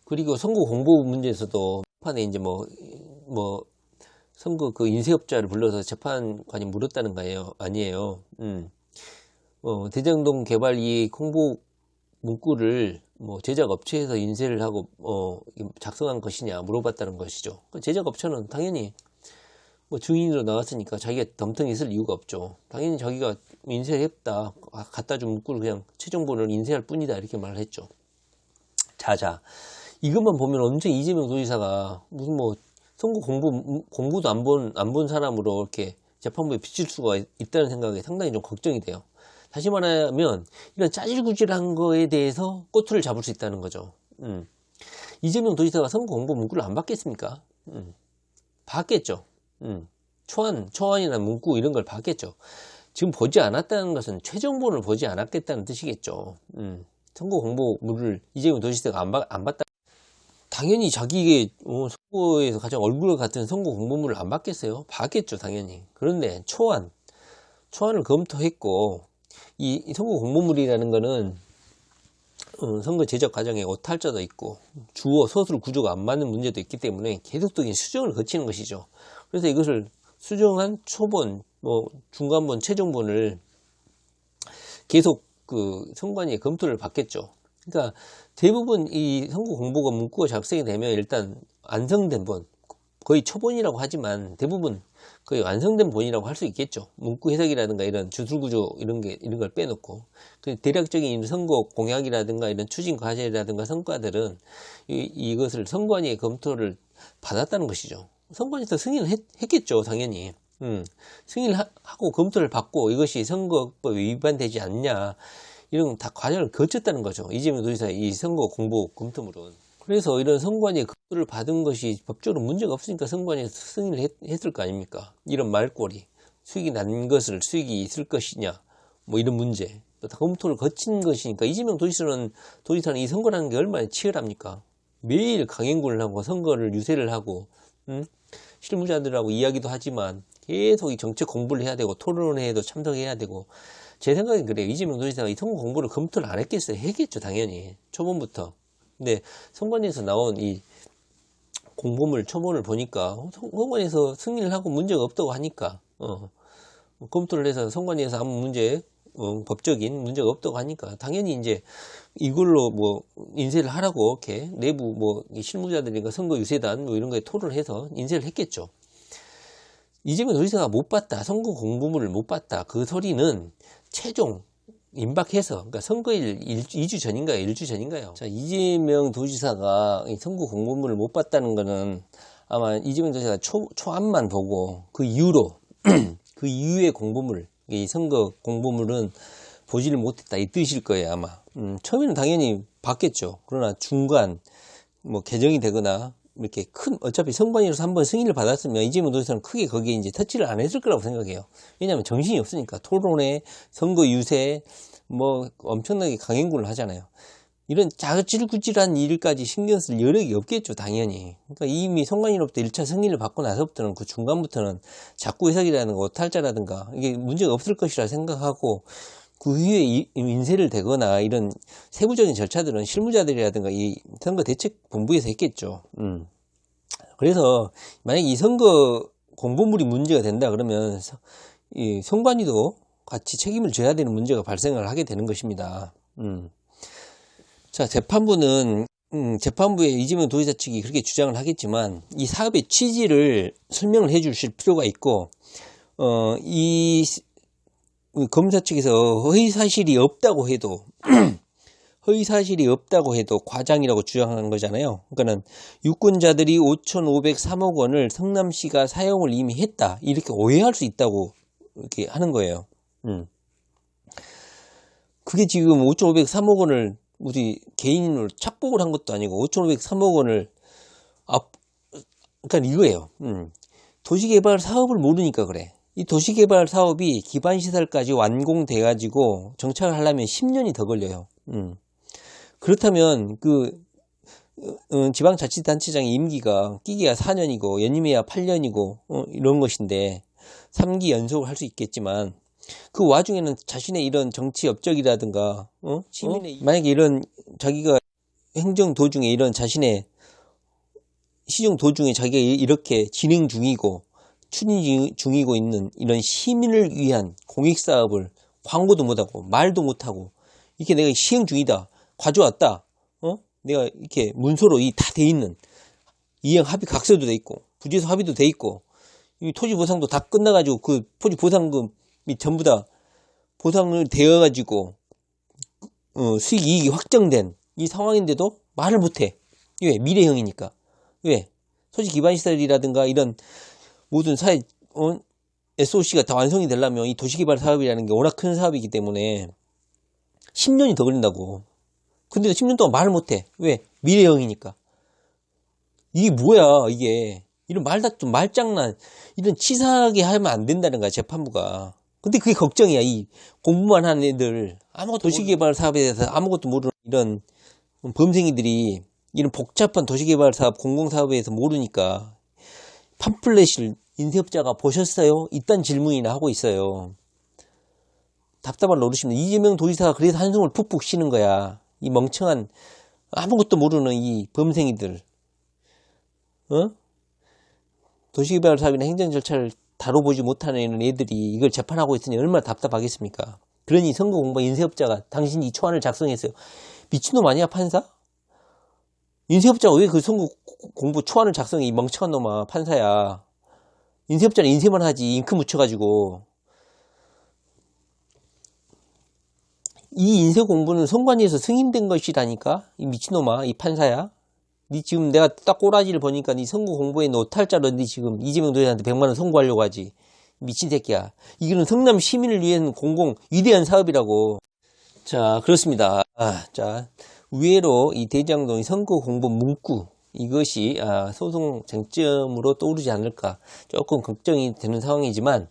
그리고 선거 공보 문제에서도 판에 이제 선거 그 인쇄업자를 불러서 재판관이 물었다는 거예요. 아니에요. 대장동 개발 이익 홍보 문구를 제작 업체에서 인쇄를 하고 작성한 것이냐 물어봤다는 것이죠. 제작 업체는 당연히 증인으로 나왔으니까 자기가 덤텅이 있을 이유가 없죠. 당연히 자기가 인쇄를 했다, 갖다 준 문구를 그냥 최종본을 인쇄할 뿐이다 이렇게 말을 했죠. 자자, 이것만 보면 언제 이재명 도지사가 무슨 선거 공부도 안 본 사람으로 이렇게 재판부에 비칠 수가 있다는 생각에 상당히 좀 걱정이 돼요. 다시 말하면 이런 짜질구질한 거에 대해서 꼬투리를 잡을 수 있다는 거죠. 이재명 도지사가 선거 공보 문구를 안 받겠습니까? 받겠죠. 초안이나 문구 이런 걸 받겠죠. 지금 보지 않았다는 것은 최종본을 보지 않았겠다는 뜻이겠죠. 선거 공보물을 이재명 도지사가 안 받다. 당연히 자기의 선거에서 가장 얼굴 같은 선거 공보물을 안 받겠어요? 받겠죠, 당연히. 그런데 초안을 검토했고, 이 선거 공보물이라는 거는 선거 제작 과정에 오탈자도 있고 주어, 서술 구조가 안 맞는 문제도 있기 때문에 계속적인 수정을 거치는 것이죠. 그래서 이것을 수정한 초본, 중간본, 최종본을 계속 그 선관위의 검토를 받겠죠. 그러니까 대부분 이 선거 공보가 문구가 작성이 되면 일단 완성된 본, 거의 초본이라고 하지만 대부분 거의 완성된 본이라고 할 수 있겠죠. 문구 해석이라든가 이런 주술구조 이런 걸 빼놓고 그 대략적인 선거 공약이라든가 이런 추진 과제라든가 성과들은 이것을 선관위의 검토를 받았다는 것이죠. 선관위에서 승인을 했겠죠, 당연히. 승인을 하고 검토를 받고 이것이 선거법에 위반되지 않냐 이런 다 과정을 거쳤다는 거죠. 이재명 도지사의 이 선거 공보 검토물은. 그래서 이런 선관위의 검토를 받은 것이 법적으로 문제가 없으니까 선관위에서 승인을 했을 거 아닙니까? 이런 말꼬리, 수익이 난 것을 수익이 있을 것이냐, 이런 문제, 또 다 검토를 거친 것이니까 이재명 도지사는 이 선거라는 게 얼마나 치열합니까? 매일 강행군을 하고 선거를 유세를 하고, 실무자들하고 이야기도 하지만 계속 이 정책 공부를 해야 되고 토론회에도 참석해야 되고 제 생각엔 그래요. 이재명 도지사가 이 선거 공부를 검토를 안 했겠어요? 했겠죠, 당연히 초본부터. 근데 선관위에서 나온 이 공보물 초본을 보니까 선관위에서 승인을 하고 문제가 없다고 하니까 검토를 해서 선관위에서 아무 문제 법적인 문제가 없다고 하니까 당연히 이제 이걸로 인쇄를 하라고 이렇게 내부 실무자들이니까 선거 유세단 이런 거에 토론을 해서 인쇄를 했겠죠. 이재명 도지사가 못 봤다, 선거 공보물을 못 봤다, 그 소리는 최종 임박해서, 그러니까 선거일 2주 전인가요? 1주 전인가요? 자, 이재명 도지사가 선거 공보물을 못 봤다는 거는 아마 이재명 도지사가 초안만 보고 그 이후로, 그 이후의 공보물, 이 선거 공보물은 보지를 못했다 이 뜻일 거예요, 아마. 처음에는 당연히 봤겠죠. 그러나 중간, 개정이 되거나, 이렇게 어차피 선관위로서 한번 승인을 받았으면 이재명 도지사는 크게 거기에 이제 터치를 안 했을 거라고 생각해요. 왜냐하면 정신이 없으니까. 토론회, 선거 유세, 엄청나게 강행군을 하잖아요. 이런 자질구질한 일까지 신경 쓸 여력이 없겠죠, 당연히. 그러니까 이미 선관위로부터 1차 승인을 받고 나서부터는 그 중간부터는 자꾸 해석이라든가 오탈자라든가 이게 문제가 없을 것이라 생각하고 그 후에 인쇄를 되거나 이런 세부적인 절차들은 실무자들이라든가 이 선거대책본부에서 했겠죠. 그래서 만약에 이 선거 공보물이 문제가 된다 그러면 이 선관위도 같이 책임을 져야 되는 문제가 발생을 하게 되는 것입니다. 자, 재판부는 재판부에 이재명 도지사 측이 그렇게 주장을 하겠지만 이 사업의 취지를 설명을 해 주실 필요가 있고 이 검사 측에서 허위사실이 없다고 해도 과장이라고 주장하는 거잖아요. 그러니까는 유권자들이 5,503억 원을 성남시가 사용을 이미 했다 이렇게 오해할 수 있다고 이렇게 하는 거예요. 그게 지금 5,503억 원을 우리 개인으로 착복을 한 것도 아니고 5,503억 원을 그러니까 이거예요. 도시개발 사업을 모르니까 그래. 이 도시개발 사업이 기반시설까지 완공돼 가지고 정착을 하려면 10년이 더 걸려요. 그렇다면 지방자치단체장의 임기가 끼기가 4년이고 연임해야 8년이고 이런 것인데 3기 연속을 할 수 있겠지만 그 와중에는 자신의 이런 정치 업적이라든가 시민의 만약에 이런 자기가 행정 도중에 이런 자신의 시정 도중에 자기가 이렇게 진행 중이고 추진 중이고 있는 이런 시민을 위한 공익사업을 광고도 못하고 말도 못하고 이렇게 내가 시행 중이다, 가져왔다, 내가 이렇게 문서로 다 돼 있는 이행 합의 각서도 돼 있고 부지에서 합의도 돼 있고 이 토지 보상도 다 끝나가지고 그 토지 보상금이 전부 다 보상을 되어가지고 수익 이익이 확정된 이 상황인데도 말을 못해. 왜? 미래형이니까. 왜? 토지 기반 시설이라든가 이런 모든 사회 SOC가 다 완성이 되려면 이 도시개발 사업이라는 게 워낙 큰 사업이기 때문에 10년이 더 걸린다고. 근데도 10년 동안 말을 못해. 왜? 미래형이니까. 이게 뭐야 이게. 이런 말다툼, 말장난, 이런 치사하게 하면 안 된다는 거야, 재판부가. 근데 그게 걱정이야. 이 공부만 하는 애들, 아무것도 도시개발 사업에 대해서 아무것도 모르는 이런 범생이들이 이런 복잡한 도시개발 사업, 공공사업에 대해서 모르니까 팜플렛을 인쇄업자가 보셨어요? 이딴 질문이나 하고 있어요. 답답한 노릇입니다. 이재명 도지사가 그래서 한숨을 푹푹 쉬는 거야. 이 멍청한 아무것도 모르는 이 범생이들. 도시개발 사업이나 행정 절차를 다뤄보지 못하는 이런 애들이 이걸 재판하고 있으니 얼마나 답답하겠습니까? 그러니 선거 공부 인쇄업자가 당신이 이 초안을 작성했어요. 미친놈 아니야 판사? 인쇄업자가 왜 그 선거 공부 초안을 작성해? 이 멍청한 놈아 판사야. 인쇄업자는 인쇄만 하지 잉크 묻혀가지고. 이 인쇄 공부는 선관위에서 승인된 것이라니까? 이 미친놈아 이 판사야. 니 지금 내가 딱 꼬라지를 보니까 니 선거 공부에 너 탈자로 니 지금 이재명 도지사한테 100만원 선고하려고 하지. 미친 새끼야. 이거는 성남 시민을 위한 위대한 사업이라고. 자, 그렇습니다. 자, 의외로 이 대장동의 선거 공부 문구, 이것이 소송 쟁점으로 떠오르지 않을까. 조금 걱정이 되는 상황이지만,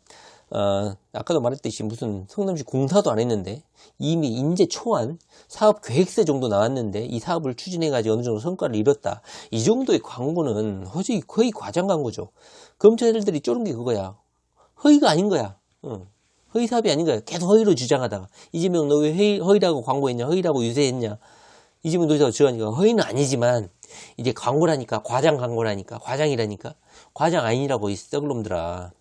아까도 말했듯이 무슨 성남시 공사도 안 했는데 이미 인재 초안 사업 계획서 정도 나왔는데 이 사업을 추진해가지고 어느 정도 성과를 이뤘다. 이 정도의 광고는 거의 과장 광고죠. 검찰들이 쪼른 게 그거야. 허위가 아닌 거야. 허위 사업이 아닌 거야. 계속 허위로 주장하다가 이재명 너 왜 허위라고 광고했냐, 허위라고 유세했냐. 이재명 도지사가 주장하니까 허위는 아니지만 이제 광고라니까, 과장 광고라니까, 과장이라니까, 과장 아니라고 이 썩을놈들아.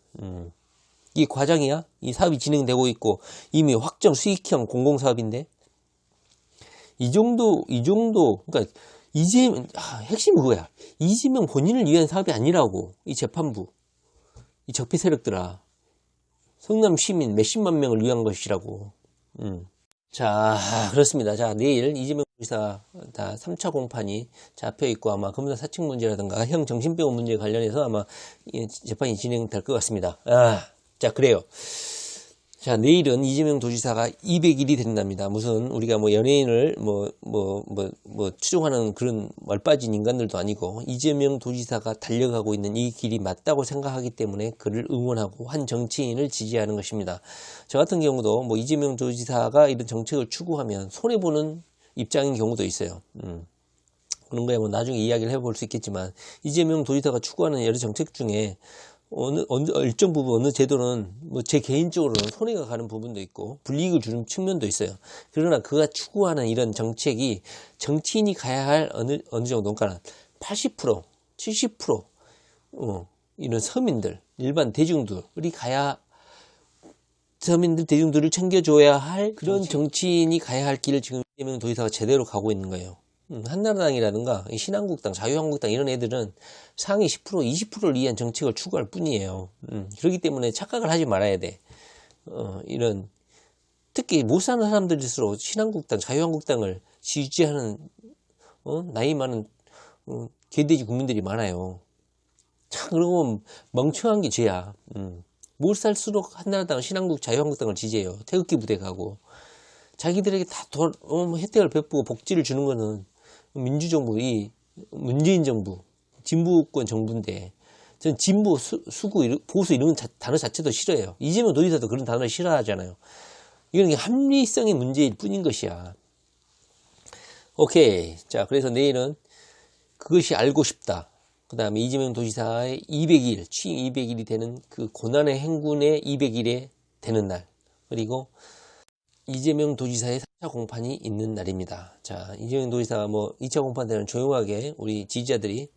이게 과장이야? 이 사업이 진행되고 있고 이미 확정 수익형 공공사업인데 이 정도 그러니까 핵심은 그거야. 이재명 본인을 위한 사업이 아니라고. 이 재판부 이 적폐 세력들아, 성남 시민 몇십만 명을 위한 것이라고. 자, 그렇습니다. 자, 내일 이재명 도지사 다 3차 공판이 잡혀 있고 아마 검사 사측 문제라든가 형 정신병원 문제 관련해서 아마 재판이 진행될 것 같습니다. 자, 그래요. 자, 내일은 이재명 도지사가 200일이 된답니다. 무슨 우리가 뭐 연예인을 추종하는 그런 말빠진 인간들도 아니고 이재명 도지사가 달려가고 있는 이 길이 맞다고 생각하기 때문에 그를 응원하고 한 정치인을 지지하는 것입니다. 저 같은 경우도 뭐 이재명 도지사가 이런 정책을 추구하면 손해보는 입장인 경우도 있어요. 그런 거야 뭐 나중에 이야기를 해볼 수 있겠지만 이재명 도지사가 추구하는 여러 정책 중에 일정 부분 어느 제도는 뭐 제 개인적으로는 손해가 가는 부분도 있고 불이익을 주는 측면도 있어요. 그러나 그가 추구하는 이런 정책이 정치인이 가야 할 어느 정도인가 80%, 70% 이런 서민들, 일반 대중들이 서민들, 대중들을 챙겨줘야 할 그런 정치인이 가야 할 길을 지금 이재명 도지사가 제대로 가고 있는 거예요. 한나라당이라든가 신한국당, 자유한국당 이런 애들은 상위 10%, 20%를 위한 정책을 추구할 뿐이에요. 그렇기 때문에 착각을 하지 말아야 돼. 이런 특히 못 사는 사람들일수록 신한국당, 자유한국당을 지지하는 나이 많은 개돼지 국민들이 많아요. 참 그러고 멍청한 게 죄야. 못 살수록 한나라당, 신한국, 자유한국당을 지지해요. 태극기 부대 가고 자기들에게 다 혜택을 베푸고 복지를 주는 거는 민주정부, 이 문재인 정부, 진보권 정부인데 전 진보, 수구, 보수 이런 단어 자체도 싫어해요. 이재명 도지사도 그런 단어를 싫어하잖아요. 이건 합리성의 문제일 뿐인 것이야. 오케이. 자, 그래서 내일은 그것이 알고 싶다. 그 다음에 이재명 도지사의 200일, 취임 200일이 되는 그 고난의 행군의 200일에 되는 날. 그리고 이재명 도지사의 4차 공판이 있는 날입니다. 자, 이재명 도지사가 뭐 2차 공판 때는 조용하게 우리 지지자들이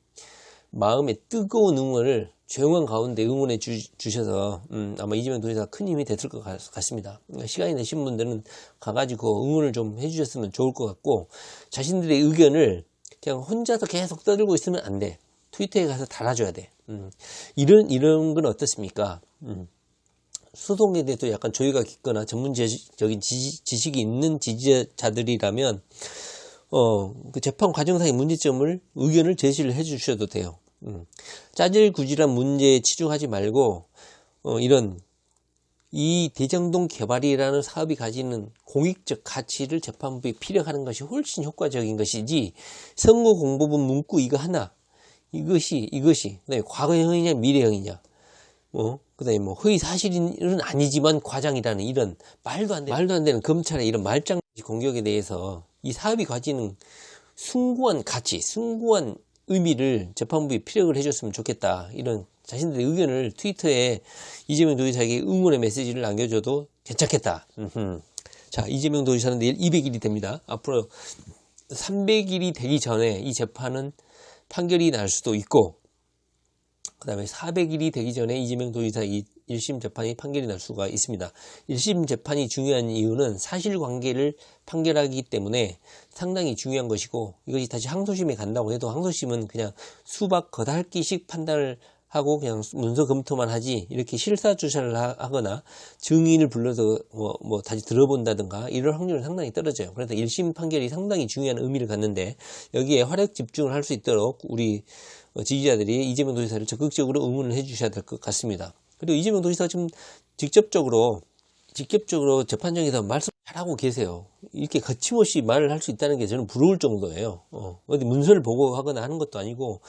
마음의 뜨거운 응원을 조용한 가운데 응원해 주셔서 아마 이재명 도지사가 큰 힘이 됐을 것 같습니다. 그러니까 시간이 되신 분들은 가가지고 응원을 좀 해주셨으면 좋을 것 같고, 자신들의 의견을 그냥 혼자서 계속 떠들고 있으면 안 돼. 트위터에 가서 달아줘야 돼. 이런 건 어떻습니까? 소송에 대해서 약간 조예가 깊거나 전문적인 지식이 있는 지지자들이라면 그 재판 과정상의 문제점을 의견을 제시를 해 주셔도 돼요. 짜질구질한 문제에 치중하지 말고 이 대장동 개발이라는 사업이 가지는 공익적 가치를 재판부에 피력하는 것이 훨씬 효과적인 것이지, 선거공보본 문구 이거 하나, 이것이 그다음에 과거형이냐 미래형이냐, 그다음에 뭐 허위 사실은 아니지만 과장이라는 이런 말도 안 되는 검찰의 이런 말장 공격에 대해서 이 사업이 가지는 숭고한 가치, 숭고한 의미를 재판부에 피력을 해줬으면 좋겠다. 이런 자신들의 의견을 트위터에 이재명 도지사에게 응원의 메시지를 남겨줘도 괜찮겠다. 자, 이재명 도지사는 내일 200일이 됩니다. 앞으로 300일이 되기 전에 이 재판은 판결이 날 수도 있고, 그 다음에 400일이 되기 전에 이재명 도지사 1심 재판이 판결이 날 수가 있습니다. 1심 재판이 중요한 이유는 사실관계를 판결하기 때문에 상당히 중요한 것이고, 이것이 다시 항소심에 간다고 해도 항소심은 그냥 수박 겉핥기식 판단을 하고 그냥 문서 검토만 하지, 이렇게 실사조사를 하거나 증인을 불러서 뭐 다시 들어본다든가 이럴 확률은 상당히 떨어져요. 그래서 1심 판결이 상당히 중요한 의미를 갖는데, 여기에 화력 집중을 할 수 있도록 우리 지지자들이 이재명 도지사를 적극적으로 응원을 해 주셔야 될 것 같습니다. 그리고 이재명 도지사가 지금 직접적으로 재판장에서 말씀 잘하고 계세요. 이렇게 거침없이 말을 할 수 있다는 게 저는 부러울 정도예요. 어디 문서를 보고하거나 하는 것도 아니고,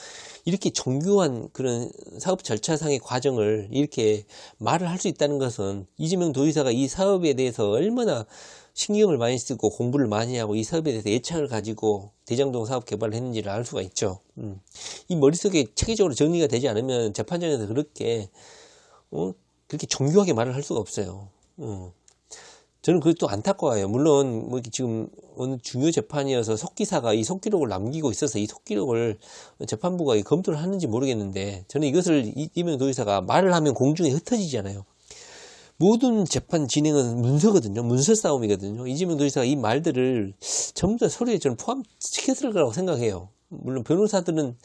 이렇게 정교한 그런 사업 절차상의 과정을 이렇게 말을 할 수 있다는 것은 이재명 도지사가 이 사업에 대해서 얼마나 신경을 많이 쓰고 공부를 많이 하고 이 사업에 대해서 애착을 가지고 대장동 사업 개발을 했는지를 알 수가 있죠. 이 머릿속에 체계적으로 정리가 되지 않으면 재판장에서 그렇게 정교하게 말을 할 수가 없어요. 저는 그게 또 안타까워요. 물론 뭐 지금 어느 중요 재판이어서 속기사가 이 속기록을 남기고 있어서 이 속기록을 재판부가 검토를 하는지 모르겠는데, 저는 이것을 이재명 도지사가 말을 하면 공중에 흩어지잖아요. 모든 재판 진행은 문서거든요. 문서 싸움이거든요. 이재명 도지사가 이 말들을 전부 다 서류에 저는 포함시켰을 거라고 생각해요. 물론 변호사들은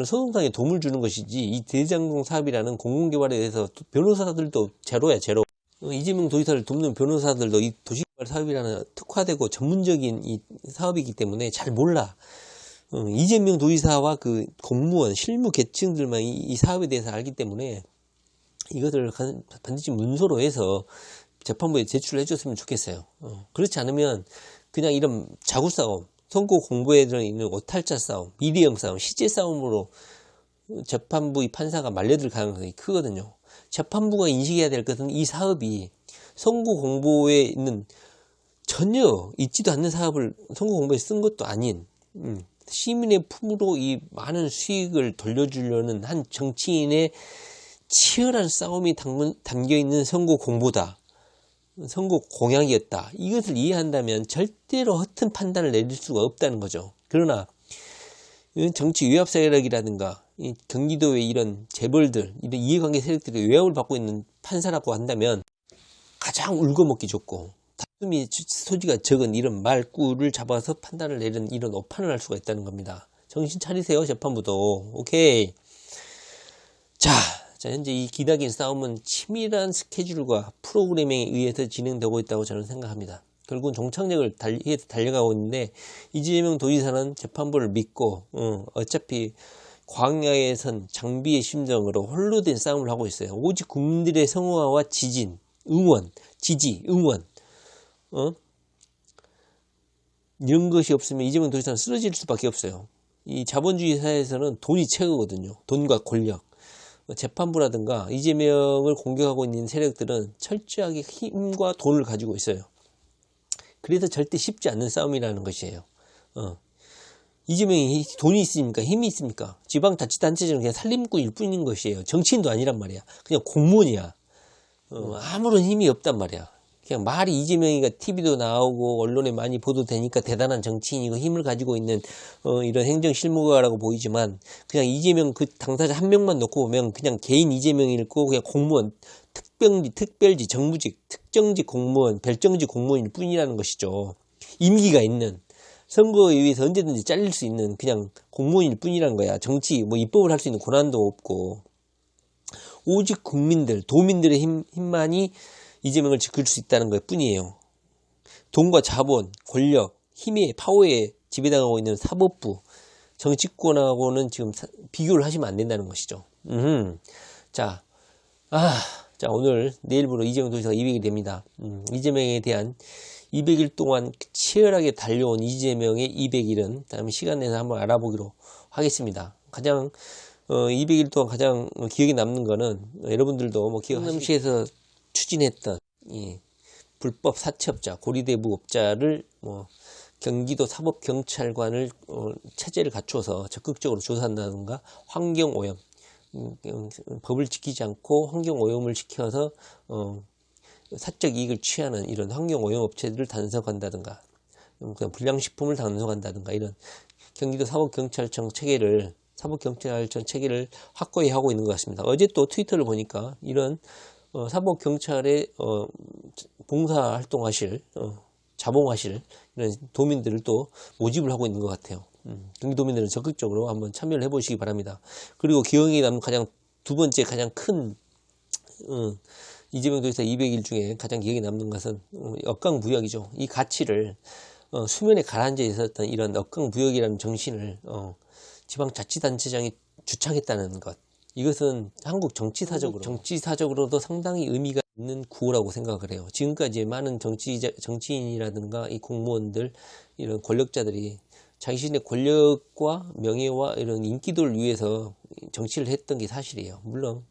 소송상에 도움을 주는 것이지, 이 대장동 사업이라는 공공개발에 대해서 변호사들도 제로야, 제로. 이재명 도지사를 돕는 변호사들도 이 도시개발 사업이라는 특화되고 전문적인 이 사업이기 때문에 잘 몰라. 이재명 도지사와 그 공무원, 실무 계층들만 이 사업에 대해서 알기 때문에 이것을 반드시 문서로 해서 재판부에 제출해 줬으면 좋겠어요. 그렇지 않으면 그냥 이런 자구 싸움, 선거 공보에 들어있는 오탈자 싸움, 미래형 싸움, 시제 싸움으로 재판부의 판사가 말려들 가능성이 크거든요. 재판부가 인식해야 될 것은 이 사업이 선거 공보에 있는 전혀 있지도 않는 사업을 선거 공보에 쓴 것도 아닌, 시민의 품으로 이 많은 수익을 돌려주려는 한 정치인의 치열한 싸움이 담겨있는 선거 공보다, 선거 공약이었다. 이것을 이해한다면 절대로 허튼 판단을 내릴 수가 없다는 거죠. 그러나 정치 외압 세력이라든가 경기도의 이런 재벌들, 이런 이해관계 세력들이 외압을 받고 있는 판사라고 한다면 가장 울거먹기 좋고 다툼이 소지가 적은 이런 말구를 잡아서 판단을 내리는 이런 오판을 할 수가 있다는 겁니다. 정신 차리세요, 재판부도. 오케이. 자, 현재 이 기나긴 싸움은 치밀한 스케줄과 프로그래밍에 의해서 진행되고 있다고 저는 생각합니다. 결국은 종착역을 달려가고 있는데, 이재명 도지사는 재판부를 믿고 어차피 광야에선 장비의 심정으로 홀로 된 싸움을 하고 있어요. 오직 국민들의 성화와 지지, 응원 이런 것이 없으면 이재명 도지사는 쓰러질 수밖에 없어요. 이 자본주의 사회에서는 돈이 최고거든요. 돈과 권력. 재판부라든가 이재명을 공격하고 있는 세력들은 철저하게 힘과 돈을 가지고 있어요. 그래서 절대 쉽지 않는 싸움이라는 것이에요. 이재명이 돈이 있습니까? 힘이 있습니까? 지방자치단체장은 그냥 살림꾼일 뿐인 것이에요. 정치인도 아니란 말이야. 그냥 공무원이야. 아무런 힘이 없단 말이야. 그냥 말이 이재명이가 TV도 나오고 언론에 많이 보도되니까 대단한 정치인이고 힘을 가지고 있는 이런 행정실무가라고 보이지만 그냥 이재명 그 당사자 한 명만 놓고 보면 그냥 개인 이재명일 거고 그냥 공무원 특별지 정부직 특정직 공무원 별정직 공무원일 뿐이라는 것이죠. 임기가 있는 선거에 의해서 언제든지 잘릴 수 있는 그냥 공무원일 뿐이라는 거야. 정치 뭐 입법을 할 수 있는 권한도 없고 오직 국민들 도민들의 힘만이 이재명을 지킬 수 있다는 것 뿐이에요. 돈과 자본, 권력, 힘의 파워에 지배당하고 있는 사법부, 정치권하고는 지금 비교를 하시면 안 된다는 것이죠. 자, 자 오늘 내일부로 이재명 도지사가 200일 됩니다. 이재명에 대한 200일 동안 치열하게 달려온 이재명의 200일은 다음 시간 내서 한번 알아보기로 하겠습니다. 가장 200일 동안 가장 기억에 남는 거는 여러분들도 뭐 경남시에서 추진했던 이 불법 사채업자, 고리대 무업자를 뭐 경기도 사법경찰관을 체제를 갖춰서 적극적으로 조사한다든가 환경오염, 법을 지키지 않고 환경오염을 시켜서 사적 이익을 취하는 이런 환경오염 업체들을 단속한다든가 그냥 불량식품을 단속한다든가 이런 경기도 사법경찰청 체계를 확고히 하고 있는 것 같습니다. 어제 또 트위터를 보니까 이런 사법경찰에 봉사활동하실 자봉하실 이런 도민들을 또 모집을 하고 있는 것 같아요. 경기도민들은 적극적으로 한번 참여를 해보시기 바랍니다. 그리고 기억에 남는 두 번째 가장 큰 이재명 도지사 200일 중에 가장 기억에 남는 것은 억강부역이죠. 이 가치를 수면에 가라앉아 있었던 이런 억강부역이라는 정신을 지방자치단체장이 주창했다는 것. 이것은 한국 정치사적으로도 상당히 의미가 있는 구호라고 생각을 해요. 지금까지 많은 정치인이라든가 이 공무원들, 이런 권력자들이 자신의 권력과 명예와 이런 인기도를 위해서 정치를 했던 게 사실이에요. 물론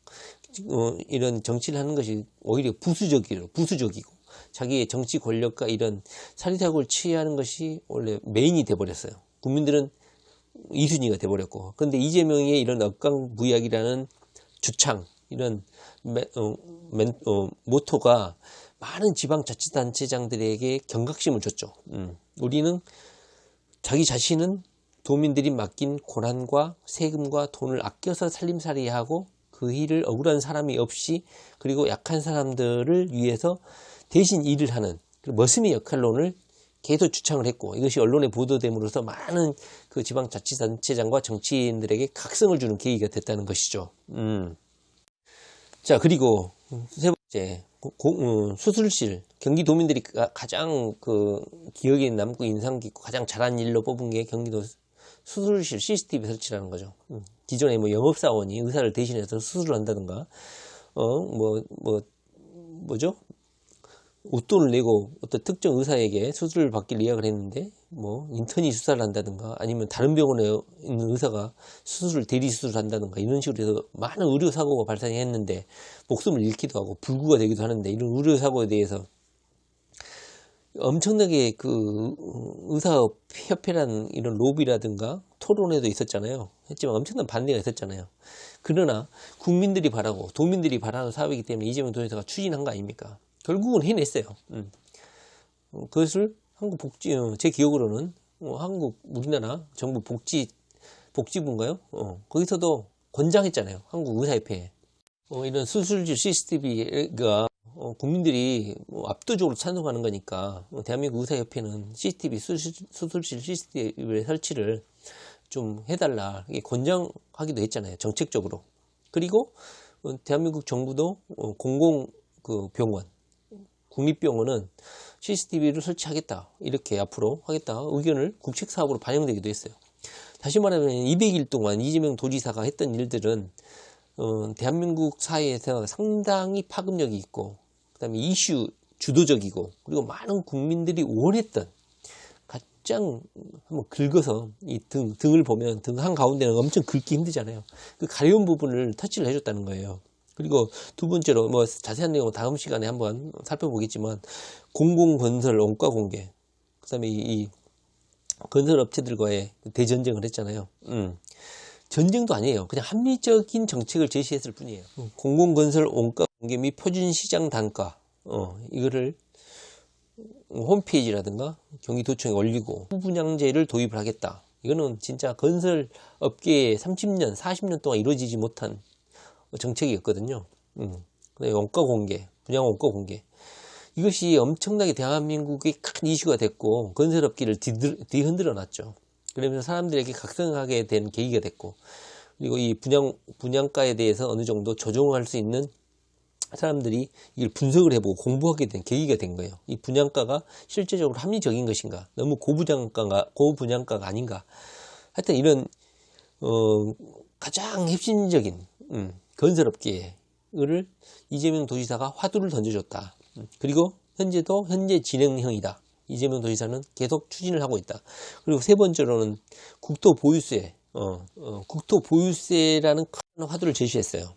이런 정치를 하는 것이 오히려 부수적이고 자기의 정치 권력과 이런 사리사욕을 취하는 것이 원래 메인이 돼버렸어요. 국민들은 2순위가 돼버렸고, 그런데 이재명의 이런 억강부약이라는 주창, 이런 모토가 많은 지방자치단체장들에게 경각심을 줬죠. 우리는 자기 자신은 도민들이 맡긴 고난과 세금과 돈을 아껴서 살림살이하고 그 일을 억울한 사람이 없이 그리고 약한 사람들을 위해서 대신 일을 하는 머슴의 역할론을 계속 주창을 했고, 이것이 언론에 보도됨으로써 많은 그 지방자치단체장과 정치인들에게 각성을 주는 계기가 됐다는 것이죠. 자, 그리고 세 번째, 수술실. 경기도민들이 가장 그 기억에 남고 인상 깊고 가장 잘한 일로 뽑은 게 경기도 수술실 CCTV 설치라는 거죠. 기존에 뭐 영업사원이 의사를 대신해서 수술을 한다든가, 뭐죠? 웃돈을 내고 어떤 특정 의사에게 수술을 받길 예약을 했는데 뭐 인턴이 수사를 한다든가 아니면 다른 병원에 있는 의사가 대리 수술을 한다든가 이런 식으로 해서 많은 의료 사고가 발생했는데 목숨을 잃기도 하고 불구가 되기도 하는데, 이런 의료 사고에 대해서 엄청나게 그 의사협회라는 이런 로비라든가 토론회도 있었잖아요. 했지만 엄청난 반대가 있었잖아요. 그러나 국민들이 바라고 도민들이 바라는 사업이기 때문에 이재명 도지사가 추진한 거 아닙니까? 결국은 해냈어요. 그것을 제 기억으로는 우리나라 정부 복지부인가요? 거기서도 권장했잖아요. 한국의사협회에. 이런 수술실 CCTV가 국민들이 압도적으로 찬성하는 거니까 대한민국 의사협회는 수술실 CCTV 설치를 좀 해달라 이게 권장하기도 했잖아요. 정책적으로. 그리고 대한민국 정부도 공공병원 국립병원은 CCTV를 설치하겠다, 이렇게 앞으로 하겠다 의견을 국책사업으로 반영되기도 했어요. 다시 말하면 200일 동안 이재명 도지사가 했던 일들은 대한민국 사회에서 상당히 파급력이 있고, 그 다음에 이슈 주도적이고, 그리고 많은 국민들이 원했던, 가장 한번 긁어서 이 등을 보면 등 한가운데는 엄청 긁기 힘들잖아요. 그 가려운 부분을 터치를 해줬다는 거예요. 그리고 두 번째로 뭐 자세한 내용은 다음 시간에 한번 살펴보겠지만, 공공건설 원가 공개, 그 다음에 이 건설업체들과의 대전쟁을 했잖아요. 전쟁도 아니에요. 그냥 합리적인 정책을 제시했을 뿐이에요. 공공건설 원가 공개 및 표준시장 단가, 이거를 홈페이지라든가 경기도청에 올리고 후분양제를 도입을 하겠다. 이거는 진짜 건설 업계에 30년, 40년 동안 이루어지지 못한 정책이었거든요. 원가 공개, 분양 원가 공개. 이것이 엄청나게 대한민국의 큰 이슈가 됐고 건설업계를 뒤흔들어 놨죠. 그러면서 사람들에게 각성하게 된 계기가 됐고, 그리고 이 분양가에 대해서 어느 정도 조정할 수 있는 사람들이 이걸 분석을 해보고 공부하게 된 계기가 된 거예요. 이 분양가가 실제적으로 합리적인 것인가, 너무 고분양가가 아닌가. 하여튼 이런 가장 핵심적인 건설업계를 이재명 도지사가 화두를 던져줬다. 그리고 현재 진행형이다. 이재명 도지사는 계속 추진을 하고 있다. 그리고 세 번째로는 국토 보유세, 국토 보유세라는 큰 화두를 제시했어요.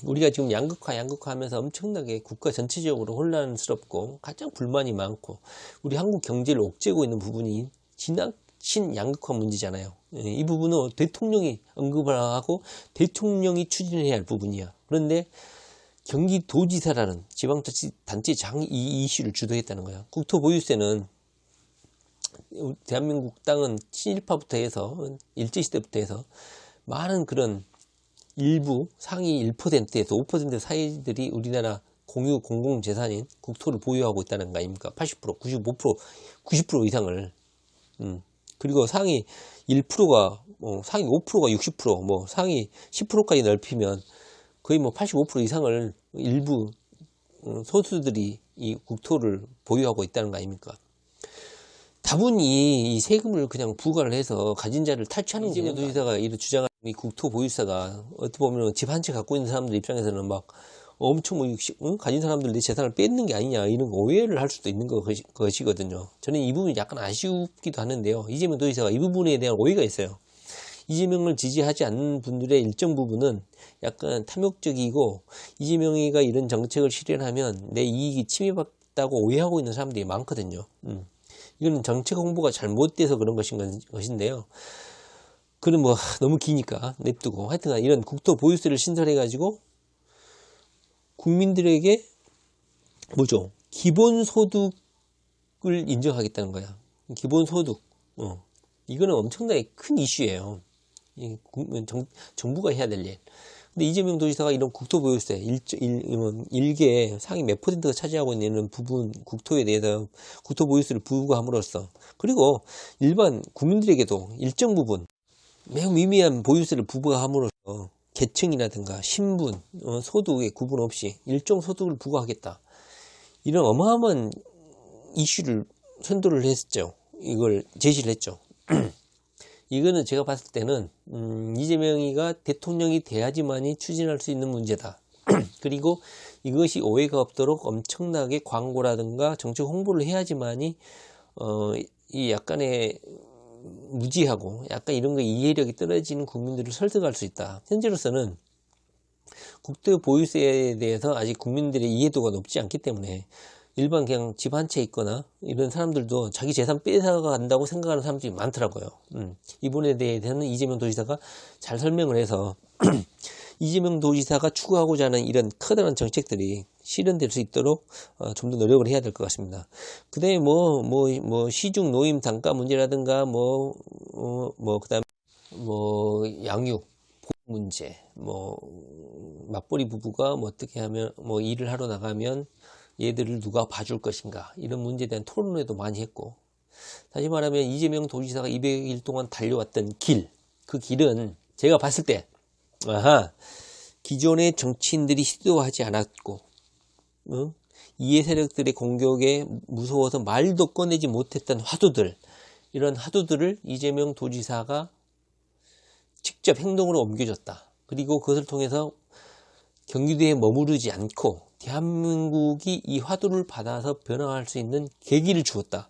우리가 지금 양극화 하면서 엄청나게 국가 전체적으로 혼란스럽고 가장 불만이 많고 우리 한국 경제를 옥죄고 있는 부분이 지나친 양극화 문제잖아요. 이 부분은 대통령이 언급을 하고 대통령이 추진해야 할 부분이야. 그런데 경기도지사라는 지방자치단체장이 이 이슈를 주도했다는 거야. 국토보유세는 대한민국 땅은 친일파부터 해서 일제시대부터 해서 많은 그런 일부 상위 1%에서 5% 사이들이 우리나라 공유 공공재산인 국토를 보유하고 있다는 거 아닙니까? 80%, 95%, 90% 이상을. 그리고 상위 1%가, 상위 5%가 60%, 상위 10%까지 넓히면 거의 85% 이상을 일부 소수들이 이 국토를 보유하고 있다는 거 아닙니까? 다분히 이 세금을 그냥 부과를 해서 가진 자를 탈취하는 거예요. 이재명 도지사가 이런 주장하는 이 국토 보유세가 어떻게 보면 집 한 채 갖고 있는 사람들 입장에서는 막 엄청 가진 사람들 내 재산을 뺏는 게 아니냐 이런 오해를 할 수도 있는 것이거든요. 저는 이 부분이 약간 아쉽기도 하는데요. 이재명 도지사가 이 부분에 대한 오해가 있어요. 이재명을 지지하지 않는 분들의 일정 부분은 약간 탐욕적이고 이재명이가 이런 정책을 실현하면 내 이익이 침해받다고 오해하고 있는 사람들이 많거든요. 이거는 정책 홍보가 잘못돼서 그런 것인데요. 그건 너무 기니까 냅두고 하여튼 이런 국토 보유세를 신설해 가지고 국민들에게 기본소득을 인정하겠다는 거야. 기본소득. 이거는 엄청나게 큰 이슈예요. 정부가 해야 될 일. 근데 이재명 도지사가 이런 국토보유세 일개 상위 몇 %가 차지하고 있는 부분 국토에 대해서 국토보유세를 부과함으로써 그리고 일반 국민들에게도 일정 부분 매우 미미한 보유세를 부과함으로써 계층이라든가 신분, 소득의 구분 없이 일정 소득을 부과하겠다. 이런 어마어마한 이슈를 선도를 했죠. 이걸 제시를 했죠. 이거는 제가 봤을 때는 이재명이가 대통령이 돼야지만이 추진할 수 있는 문제다. 그리고 이것이 오해가 없도록 엄청나게 광고라든가 정책 홍보를 해야지만이 이 약간의 무지하고 약간 이런 거 이해력이 떨어지는 국민들을 설득할 수 있다. 현재로서는 국토 보유세에 대해서 아직 국민들의 이해도가 높지 않기 때문에 일반 그냥 집 한 채 있거나 이런 사람들도 자기 재산 뺏어간다고 생각하는 사람들이 많더라고요. 이 부분에 대해서는 이재명 도지사가 잘 설명을 해서 이재명 도지사가 추구하고자 하는 이런 커다란 정책들이 실현될 수 있도록 좀 더 노력을 해야 될 것 같습니다. 그 다음에 시중 노임 단가 문제라든가 그다음에 양육 보호 문제 맞벌이 부부가 어떻게 하면 일을 하러 나가면 얘들을 누가 봐줄 것인가 이런 문제에 대한 토론회도 많이 했고, 다시 말하면 이재명 도지사가 200일 동안 달려왔던 그 길은 제가 봤을 때 기존의 정치인들이 시도하지 않았고 이해 세력들의 공격에 무서워서 말도 꺼내지 못했던 화두들, 이런 화두들을 이재명 도지사가 직접 행동으로 옮겨줬다. 그리고 그것을 통해서 경기도에 머무르지 않고 대한민국이 이 화두를 받아서 변화할 수 있는 계기를 주었다.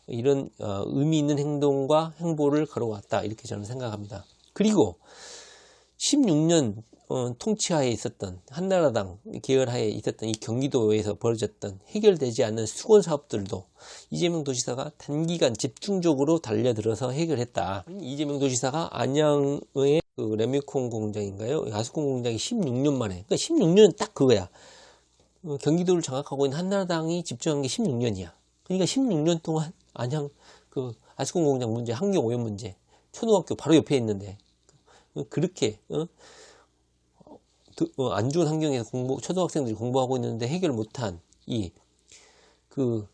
이런 의미 있는 행동과 행보를 걸어왔다. 이렇게 저는 생각합니다. 그리고 16년 통치하에 있었던 한나라당 계열하에 있었던 이 경기도에서 벌어졌던 해결되지 않는 수건 사업들도 이재명 도지사가 단기간 집중적으로 달려들어서 해결했다. 이재명 도지사가 안양의 그 레미콘 공장인가요? 가스콘 공장이 16년 만에, 그러니까 16년은 딱 그거야. 경기도를 장악하고 있는 한나라당이 집중한 게 16년이야. 그러니까 16년 동안 안양 그 아스콘 공장 문제, 환경 오염 문제, 초등학교 바로 옆에 있는데 그렇게 안 좋은 환경에서 초등학생들이 공부하고 있는데 해결 못한 이 그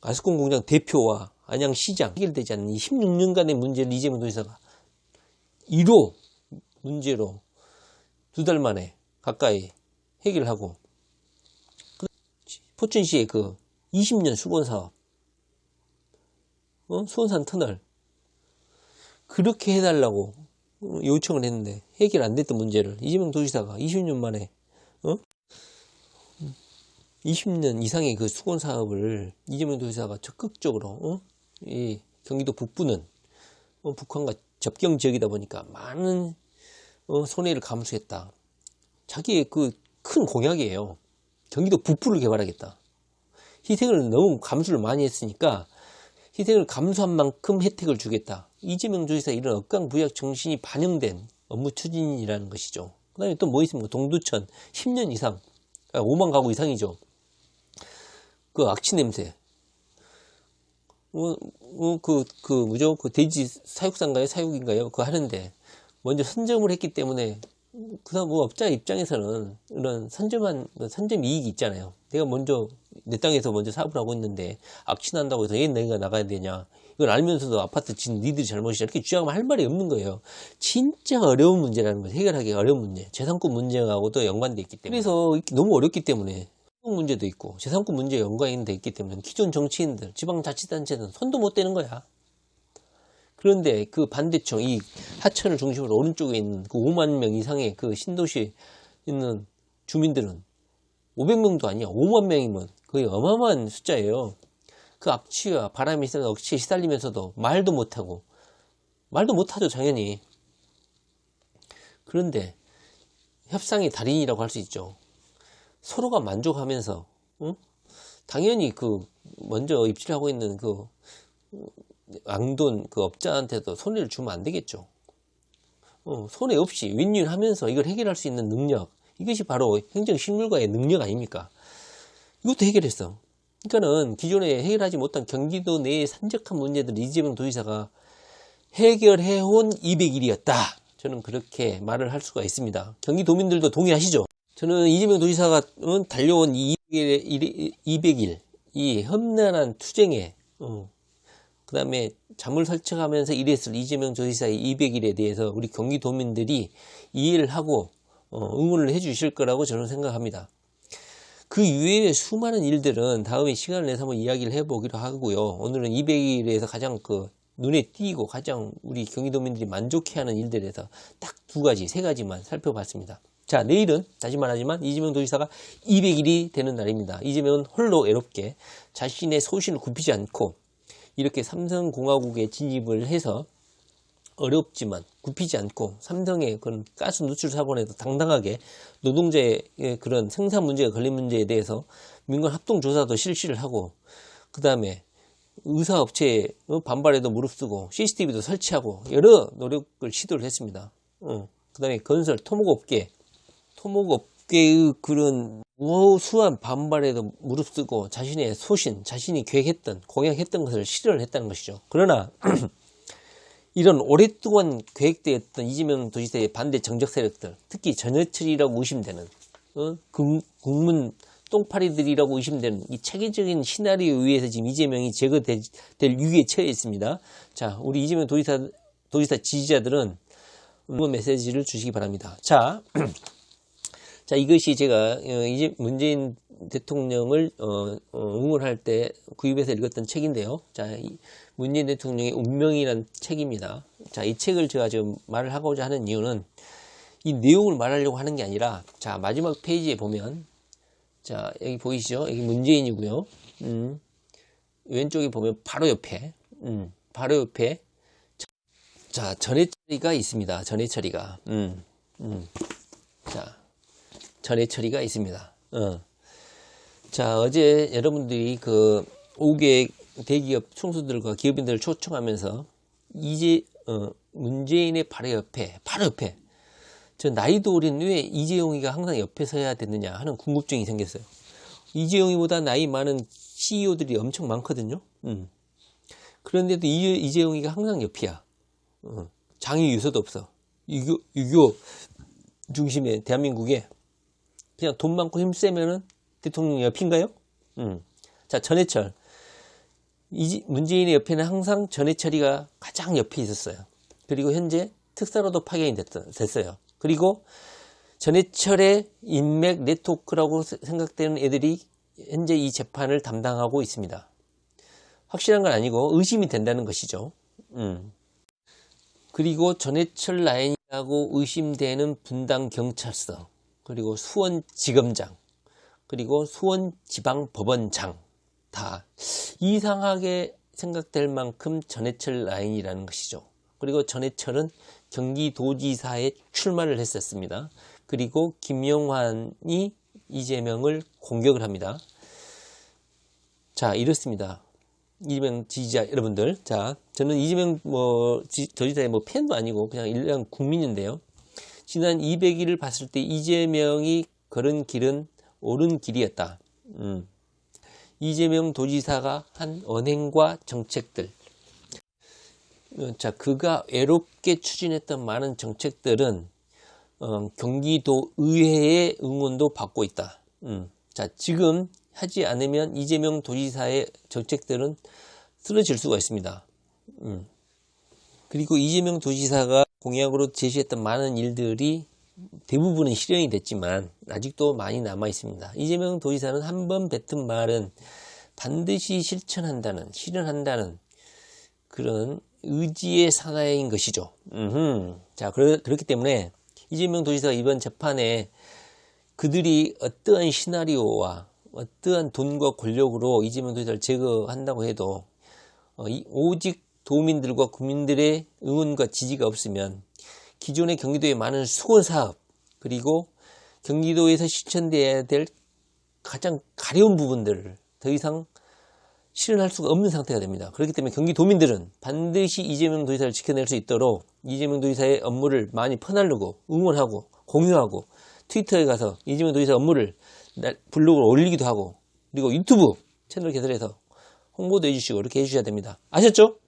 아스콘 공장 대표와 안양시장 해결되지 않는 이 16년간의 문제를 이재명 도지사가 1호 문제로 2달 만에 가까이 해결하고 포천시의 그 20년 수건사업 수원산 터널 그렇게 해달라고 요청을 했는데 해결 안 됐던 문제를 이재명 도지사가 20년 만에 20년 이상의 그 수건 사업을 이재명 도지사가 적극적으로 이 경기도 북부는 북한과 접경 지역이다 보니까 많은 손해를 감수했다. 자기의 그 큰 공약이에요. 경기도 북부를 개발하겠다. 희생을 너무 감수를 많이 했으니까 희생을 감수한 만큼 혜택을 주겠다. 이재명 도지사 이런 억강부약 정신이 반영된 업무 추진이라는 것이죠. 그 다음에 또 뭐 있습니까? 동두천 10년 이상 5만 가구 이상이죠. 그 악취 냄새 뭐죠? 그 돼지 사육사인가요? 사육인가요? 그거 하는데 먼저 선점을 했기 때문에 그다음 뭐 업자 입장에서는 이런 선점 이익이 있잖아요. 내가 먼저 내 땅에서 먼저 사업을 하고 있는데 악취 난다고 해서 얘 내가 나가야 되냐? 이걸 알면서도 아파트 짓는 니들이 잘못이야 이렇게 주장하면 할 말이 없는 거예요. 진짜 어려운 문제라는 거예요. 해결하기 어려운 문제. 재산권 문제하고도 연관돼 있기 때문에. 그래서 너무 어렵기 때문에 문제도 있고 재산권 문제에 연관이 돼 있기 때문에 기존 정치인들, 지방자치단체는 손도 못 대는 거야. 그런데 그 반대쪽 이 하천을 중심으로 오른쪽에 있는 그 5만 명 이상의 그 신도시에 있는 주민들은 500명도 아니야. 5만 명이면 거의 어마어마한 숫자예요. 그 악취와 바람이 있어서 억취에 시달리면서도 말도 못하고 말도 못하죠 당연히. 그런데 협상의 달인이라고 할 수 있죠. 서로가 만족하면서 당연히 그 먼저 입지를 하고 있는 그 앙돈 그 업자한테도 손해를 주면 안 되겠죠. 손해 없이 윈윈하면서 이걸 해결할 수 있는 능력, 이것이 바로 행정실물과의 능력 아닙니까? 이것도 해결했어. 그러니까는 기존에 해결하지 못한 경기도 내의 산적한 문제들을 이재명 도지사가 해결해온 200일이었다. 저는 그렇게 말을 할 수가 있습니다. 경기도민들도 동의하시죠? 저는 이재명 도지사가 달려온 200일, 이 험난한 투쟁에, 그 다음에 잠을 설쳐가면서 일했을 이재명 도지사의 200일에 대해서 우리 경기도민들이 이해를 하고 응원을 해 주실 거라고 저는 생각합니다. 그 이외의 수많은 일들은 다음에 시간을 내서 한번 이야기를 해보기로 하고요. 오늘은 200일에서 가장 눈에 띄고 가장 우리 경기도민들이 만족해하는 일들에서 딱 2가지, 3가지만 살펴봤습니다. 자, 내일은 다시 말하지만 이재명 도지사가 200일이 되는 날입니다. 이재명은 홀로 외롭게 자신의 소신을 굽히지 않고 이렇게 삼성공화국에 진입을 해서 어렵지만 굽히지 않고 삼성의 그런 가스 누출 사건에도 당당하게 노동자의 그런 생산 문제가 걸린 문제에 대해서 민간 합동조사도 실시를 하고 그 다음에 의사업체의 반발에도 무릅쓰고 CCTV도 설치하고 여러 노력을 시도를 했습니다. 그 다음에 건설 토목업계의 그런 우수한 반발에도 무릅쓰고 자신의 소신, 자신이 계획했던, 공약했던 것을 실현을 했다는 것이죠. 그러나 이런 오랫동안 계획되었던 이재명 도지사의 반대 정적 세력들, 특히 전해철이라고 의심되는 국문 똥파리들이라고 의심되는 이 체계적인 시나리오에 의해서 지금 이재명이 제거될 위기에 처해 있습니다. 자, 우리 이재명 도지사 지지자들은 응원 메시지를 주시기 바랍니다. 자, 이것이 제가 이제 문재인 대통령을 응원할 때 구입해서 읽었던 책인데요. 자, 문재인 대통령의 운명이라는 책입니다. 자, 이 책을 제가 지금 말을 하고자 하는 이유는 이 내용을 말하려고 하는 게 아니라, 자, 마지막 페이지에 보면, 자, 여기 보이시죠? 여기 문재인이고요. 왼쪽에 보면 바로 옆에, 자, 전해철이가 있습니다. 전해철이가. 자, 전해철이가 있습니다. 자, 어제 여러분들이 그 5개 대기업 총수들과 기업인들을 초청하면서 문재인의 바로 옆에 저 나이도 어린 왜 이재용이가 항상 옆에 서야 되느냐 하는 궁금증이 생겼어요. 이재용이보다 나이 많은 CEO들이 엄청 많거든요. 그런데도 이재용이가 항상 옆이야. 장애 유서도 없어. 유교 중심의 대한민국에 그냥 돈 많고 힘 세면은 대통령 옆인가요? 자, 전해철. 문재인의 옆에는 항상 전해철이가 가장 옆에 있었어요. 그리고 현재 특사로도 파견이 됐어요. 그리고 전해철의 인맥 네트워크라고 생각되는 애들이 현재 이 재판을 담당하고 있습니다. 확실한 건 아니고 의심이 된다는 것이죠. 그리고 전해철 라인이라고 의심되는 분당 경찰서, 그리고 수원지검장, 그리고 수원지방법원장 다 이상하게 생각될 만큼 전해철 라인이라는 것이죠. 그리고 전해철은 경기도지사에 출마를 했었습니다. 그리고 김영환이 이재명을 공격을 합니다. 자, 이렇습니다. 이재명 지지자 여러분들. 자, 저는 이재명 도지사의 팬도 아니고 그냥 일반 국민인데요. 지난 200일을 봤을 때 이재명이 걸은 길은 옳은 길이었다. 이재명 도지사가 한 언행과 정책들. 자, 그가 외롭게 추진했던 많은 정책들은 경기도 의회의 응원도 받고 있다. 자, 지금 하지 않으면 이재명 도지사의 정책들은 쓰러질 수가 있습니다. 그리고 이재명 도지사가 공약으로 제시했던 많은 일들이 대부분은 실현이 됐지만 아직도 많이 남아 있습니다. 이재명 도지사는 한번 뱉은 말은 반드시 실현한다는 그런 의지의 사나이인 것이죠. 자, 그렇기 때문에 이재명 도지사가 이번 재판에 그들이 어떠한 시나리오와 어떠한 돈과 권력으로 이재명 도지사를 제거한다고 해도 오직 도민들과 국민들의 응원과 지지가 없으면 기존의 경기도의 많은 수건사업, 그리고 경기도에서 실천되어야 될 가장 가려운 부분들을 더 이상 실현할 수가 없는 상태가 됩니다. 그렇기 때문에 경기도민들은 반드시 이재명 도지사를 지켜낼 수 있도록 이재명 도지사의 업무를 많이 퍼나르고 응원하고 공유하고 트위터에 가서 이재명 도지사 업무를 블로그로 올리기도 하고, 그리고 유튜브 채널 개설해서 홍보도 해주시고 이렇게 해주셔야 됩니다. 아셨죠?